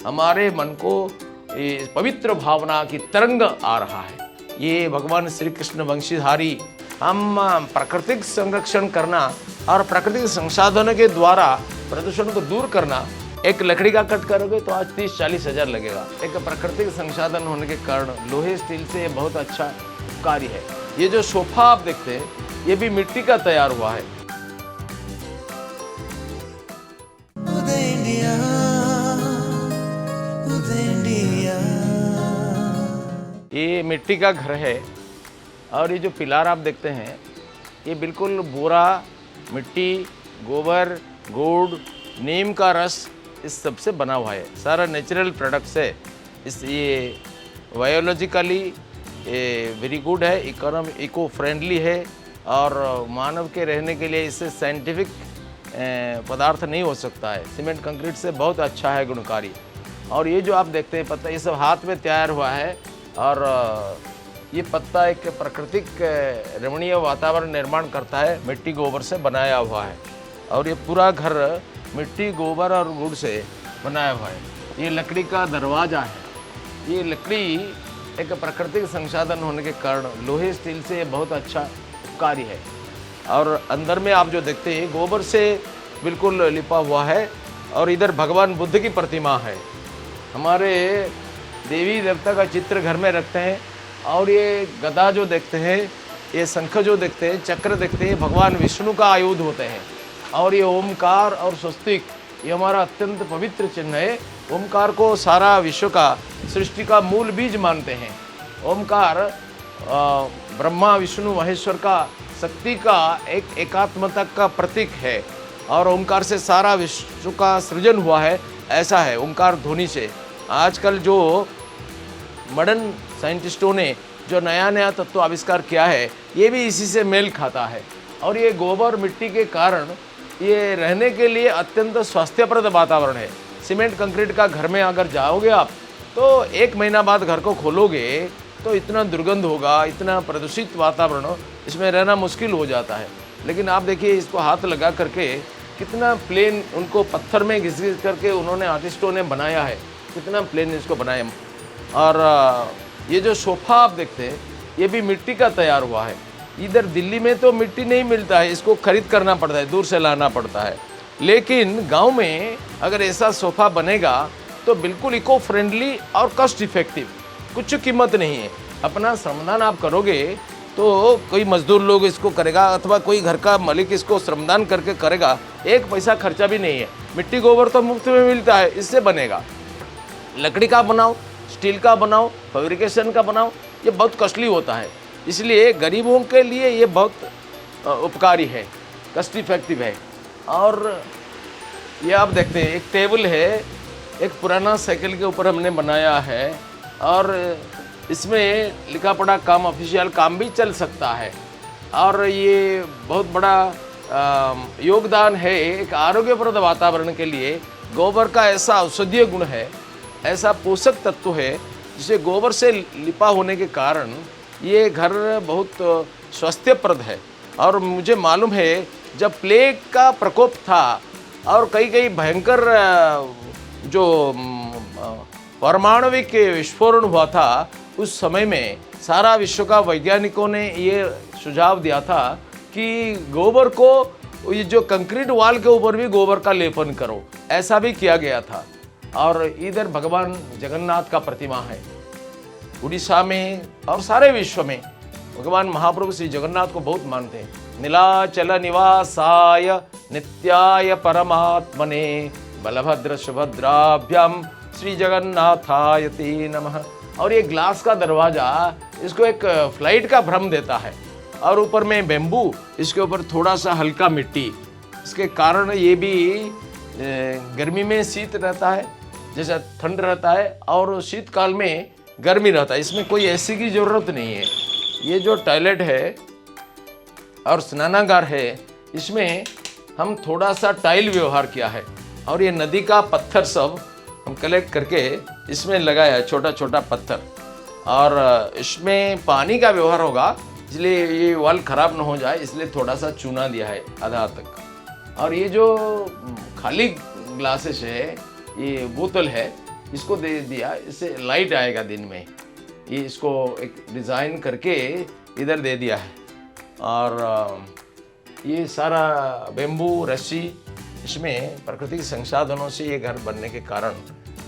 हमारे मन को पवित्र भावना की तरंग आ रहा है। ये भगवान श्री कृष्ण वंशीधारी हम प्राकृतिक संरक्षण करना और प्राकृतिक संसाधनों के द्वारा प्रदूषण को दूर करना। एक लकड़ी का कट करोगे तो आज 30-40 हज़ार लगेगा। एक प्राकृतिक संसाधन होने के कारण लोहे स्टील से ये बहुत अच्छा कार्य है। ये जो सोफा आप देखते हैं ये भी मिट्टी का तैयार हुआ है। ये मिट्टी का घर है और ये जो पिलार आप देखते हैं ये बिल्कुल बोरा, मिट्टी, गोबर, गुड़, नीम का रस इस सब से बना हुआ है। सारा नेचुरल प्रोडक्ट्स है। ये बायोलॉजिकली वेरी गुड है, इको फ्रेंडली है और मानव के रहने के लिए इससे साइंटिफिक पदार्थ नहीं हो सकता है। सीमेंट कंक्रीट से बहुत अच्छा है, गुणकारी। और ये जो आप देखते हैं पत्ता, ये सब हाथ में तैयार हुआ है और ये पत्ता एक प्राकृतिक रमणीय वातावरण निर्माण करता है। मिट्टी गोबर से बनाया हुआ है और ये पूरा घर मिट्टी, गोबर और गुड़ से बनाया हुआ है। ये लकड़ी का दरवाज़ा है। ये लकड़ी एक प्राकृतिक संसाधन होने के कारण लोहे स्टील से ये बहुत अच्छा कार्य है। और अंदर में आप जो देखते हैं गोबर से बिल्कुल लिपा हुआ है और इधर भगवान बुद्ध की प्रतिमा है। हमारे देवी देवता का चित्र घर में रखते हैं और ये गदा जो देखते हैं, ये शंख जो देखते हैं, चक्र देखते हैं, भगवान विष्णु का आयुध होते हैं। और ये ओमकार और स्वस्तिक ये हमारा अत्यंत पवित्र चिन्ह है। ओमकार को सारा विश्व का सृष्टि का मूल बीज मानते हैं। ओमकार ब्रह्मा विष्णु महेश्वर का शक्ति का एक एकात्मता का प्रतीक है और ओमकार से सारा विश्व का सृजन हुआ है। ऐसा है ओमकार ध्वनि से। आजकल जो मॉडर्न साइंटिस्टों ने जो नया नया तत्व आविष्कार किया है ये भी इसी से मेल खाता है। और ये गोबर मिट्टी के कारण ये रहने के लिए अत्यंत स्वास्थ्यप्रद वातावरण है। सीमेंट कंक्रीट का घर में अगर जाओगे आप तो 1 महीना बाद घर को खोलोगे तो इतना दुर्गंध होगा, इतना प्रदूषित वातावरण, इसमें रहना मुश्किल हो जाता है। लेकिन आप देखिए इसको हाथ लगा करके कितना प्लेन, उनको पत्थर में घिस घिस करके उन्होंने आर्टिस्टों ने बनाया है, कितना प्लेन इसको बनाया। और ये जो सोफ़ा आप देखते हैं ये भी मिट्टी का तैयार हुआ है। इधर दिल्ली में तो मिट्टी नहीं मिलता है, इसको खरीद करना पड़ता है, दूर से लाना पड़ता है। लेकिन गांव में अगर ऐसा सोफ़ा बनेगा तो बिल्कुल इको फ्रेंडली और कॉस्ट इफेक्टिव, कुछ कीमत नहीं है। अपना श्रमदान आप करोगे तो कोई मजदूर लोग इसको करेगा अथवा कोई घर का मालिक इसको श्रमदान करके करेगा, 1 पैसा खर्चा भी नहीं है। मिट्टी गोबर तो मुफ्त में मिलता है, इससे बनेगा। लकड़ी का बनाओ, स्टील का बनाओ, फैब्रिकेशन का बनाओ, ये बहुत कॉस्टली होता है। इसलिए गरीबों के लिए ये बहुत उपकारी है, कॉस्ट इफेक्टिव है। और ये आप देखते हैं एक टेबल है, एक पुराना साइकिल के ऊपर हमने बनाया है और इसमें लिखा पढ़ा काम, ऑफिशियल काम भी चल सकता है। और ये बहुत बड़ा योगदान है एक आरोग्यप्रद वातावरण के लिए। गोबर का ऐसा औषधीय गुण है, ऐसा पोषक तत्व है जिसे गोबर से लिपा होने के कारण ये घर बहुत स्वास्थ्यप्रद है। और मुझे मालूम है जब प्लेग का प्रकोप था और कई भयंकर जो परमाणविक विस्फोरण हुआ था, उस समय में सारा विश्व का वैज्ञानिकों ने ये सुझाव दिया था कि गोबर को, ये जो कंक्रीट वॉल के ऊपर भी गोबर का लेपन करो। ऐसा भी किया गया था। और इधर भगवान जगन्नाथ का प्रतिमा है। उड़ीसा में और सारे विश्व में भगवान महाप्रभु श्री जगन्नाथ को बहुत मानते हैं। नीलाचल निवासाय नित्याय परमात्मने बलभद्र सुभद्राभ्याम श्री जगन्नाथाय ते नमः। और ये ग्लास का दरवाज़ा इसको एक फ्लाइट का भ्रम देता है। और ऊपर में बेम्बू, इसके ऊपर थोड़ा सा हल्का मिट्टी, इसके कारण ये भी गर्मी में शीत रहता है, जैसा ठंड रहता है, और शीतकाल में गर्मी रहता है। इसमें कोई एसी की ज़रूरत नहीं है। ये जो टॉयलेट है और स्नानागार है, इसमें हम थोड़ा सा टाइल व्यवहार किया है। और ये नदी का पत्थर सब हम कलेक्ट करके इसमें लगाया है, छोटा छोटा पत्थर। और इसमें पानी का व्यवहार होगा, इसलिए ये वॉल ख़राब ना हो जाए, इसलिए थोड़ा सा चूना दिया है आधा तक। और ये जो खाली ग्लासेस है, ये बोतल है, इसको दे दिया, इससे लाइट आएगा दिन में। ये इसको एक डिज़ाइन करके इधर दे दिया है। और ये सारा बेम्बू रस्सी, इसमें प्राकृतिक संसाधनों से ये घर बनने के कारण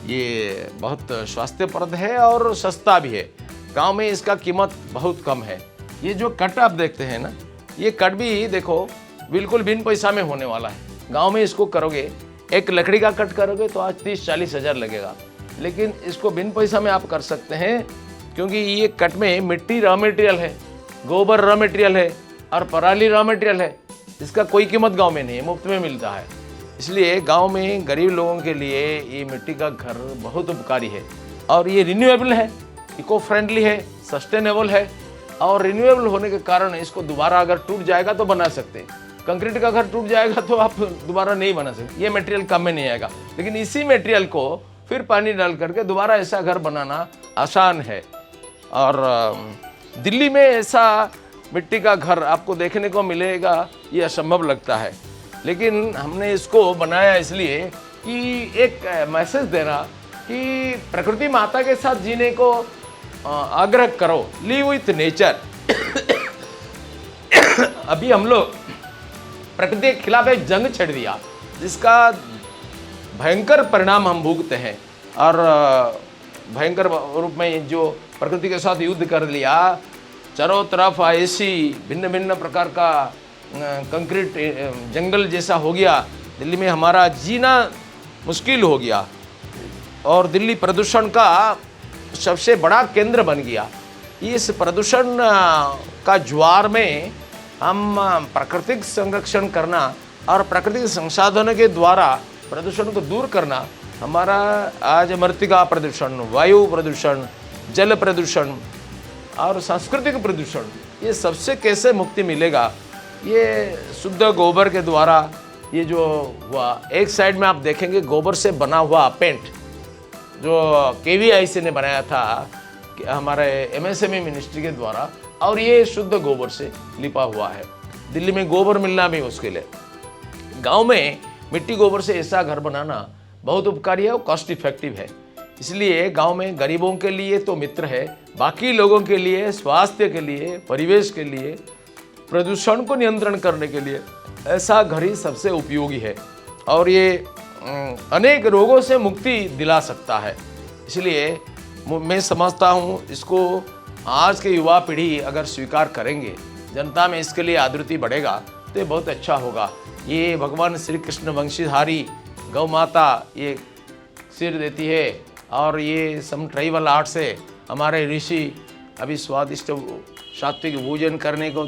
ये बहुत स्वास्थ्यप्रद है और सस्ता भी है। गांव में इसका कीमत बहुत कम है। ये जो कट आप देखते हैं ना, ये कट भी देखो बिल्कुल बिन पैसा में होने वाला है। गांव में इसको करोगे, एक लकड़ी का कट करोगे तो आज 30-40 हज़ार लगेगा, लेकिन इसको बिन पैसा में आप कर सकते हैं, क्योंकि ये कट में मिट्टी रॉ मटेरियल है, गोबर रॉ मटेरियल है और पराली रॉ मटेरियल है। इसका कोई कीमत गांव में नहीं है, मुफ्त में मिलता है। इसलिए गांव में गरीब लोगों के लिए ये मिट्टी का घर बहुत उपकारी है। और ये रिन्यूएबल है, इको फ्रेंडली है, सस्टेनेबल है। और रिन्यूएबल होने के कारण इसको दोबारा अगर टूट जाएगा तो बना सकते हैं। कंक्रीट का घर टूट जाएगा तो आप दोबारा नहीं बना सकते, ये मटेरियल काम में नहीं आएगा। लेकिन इसी मटेरियल को फिर पानी डाल करके दोबारा ऐसा घर बनाना आसान है। और दिल्ली में ऐसा मिट्टी का घर आपको देखने को मिलेगा, ये असंभव लगता है। लेकिन हमने इसको बनाया इसलिए कि एक मैसेज देना कि प्रकृति माता के साथ जीने को आग्रह करो, लिव विथ नेचर। अभी हम लोग प्रकृति के खिलाफ एक जंग छेड़ दिया, जिसका भयंकर परिणाम हम भुगते हैं। और भयंकर रूप में जो प्रकृति के साथ युद्ध कर लिया, चारों तरफ ऐसी भिन्न भिन्न प्रकार का कंक्रीट जंगल जैसा हो गया, दिल्ली में हमारा जीना मुश्किल हो गया। और दिल्ली प्रदूषण का सबसे बड़ा केंद्र बन गया। इस प्रदूषण का ज्वार में हम प्राकृतिक संरक्षण करना और प्राकृतिक संसाधनों के द्वारा प्रदूषण को दूर करना, हमारा आज मृत्तिका प्रदूषण, वायु प्रदूषण, जल प्रदूषण और सांस्कृतिक प्रदूषण, ये सबसे कैसे मुक्ति मिलेगा? ये शुद्ध गोबर के द्वारा। ये जो हुआ, एक साइड में आप देखेंगे गोबर से बना हुआ पेंट, जो KVIC ने बनाया था हमारे MSME मिनिस्ट्री के द्वारा, और ये शुद्ध गोबर से लिपा हुआ है। दिल्ली में गोबर मिलना भी मुश्किल है। गांव में मिट्टी गोबर से ऐसा घर बनाना बहुत उपकारी है और कॉस्ट इफेक्टिव है। इसलिए गांव में गरीबों के लिए तो मित्र है, बाकी लोगों के लिए, स्वास्थ्य के लिए, परिवेश के लिए, प्रदूषण को नियंत्रण करने के लिए ऐसा घर ही सबसे उपयोगी है। और ये अनेक रोगों से मुक्ति दिला सकता है। इसलिए मैं समझता हूँ इसको आज के युवा पीढ़ी अगर स्वीकार करेंगे, जनता में इसके लिए आदृति बढ़ेगा तो ये बहुत अच्छा होगा। ये भगवान श्री कृष्ण वंशीधारी गौ माता ये सिर देती है, और ये सम ट्राइबल आर्ट से हमारे ऋषि अभी स्वादिष्ट सात्विक भोजन करने को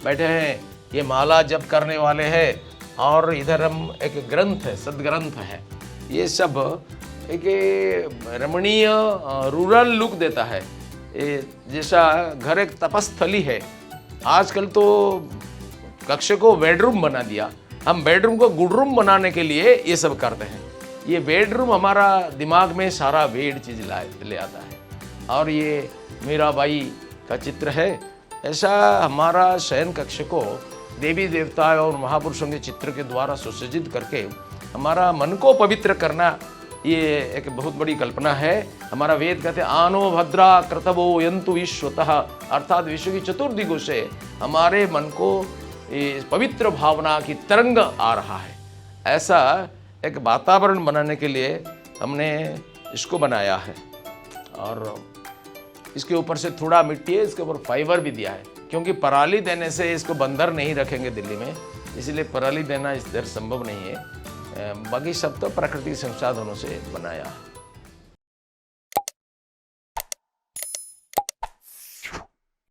बैठे हैं, ये माला जप करने वाले हैं। और इधर हम एक ग्रंथ है, सदग्रंथ है, ये सब एक रमणीय रूरल लुक देता है। ये जैसा घर एक तपस्थली है। आजकल तो कक्ष को बेडरूम बना दिया, हम बेडरूम को गुड रूम बनाने के लिए ये सब करते हैं। ये बेडरूम हमारा दिमाग में सारा वेड चीज़ ले आता है। और ये मीराबाई का चित्र है। ऐसा हमारा शयन कक्ष को देवी देवता और महापुरुषों के चित्र के द्वारा सुसज्जित करके हमारा मन को पवित्र करना, ये एक बहुत बड़ी कल्पना है। हमारा वेद कहते हैं आनो भद्रा कृतवो यंतु विश्वतः, अर्थात विश्व की चतुर्दिगों से हमारे मन को पवित्र भावना की तरंग आ रहा है। ऐसा एक वातावरण बनाने के लिए हमने इसको बनाया है। और इसके ऊपर से थोड़ा मिट्टी है, इसके ऊपर फाइबर भी दिया है, क्योंकि पराली देने से इसको बंदर नहीं रखेंगे दिल्ली में, इसलिए पराली देना इस तरह संभव नहीं है। बाकी सब तो प्राकृतिक संसाधनों से बनाया है।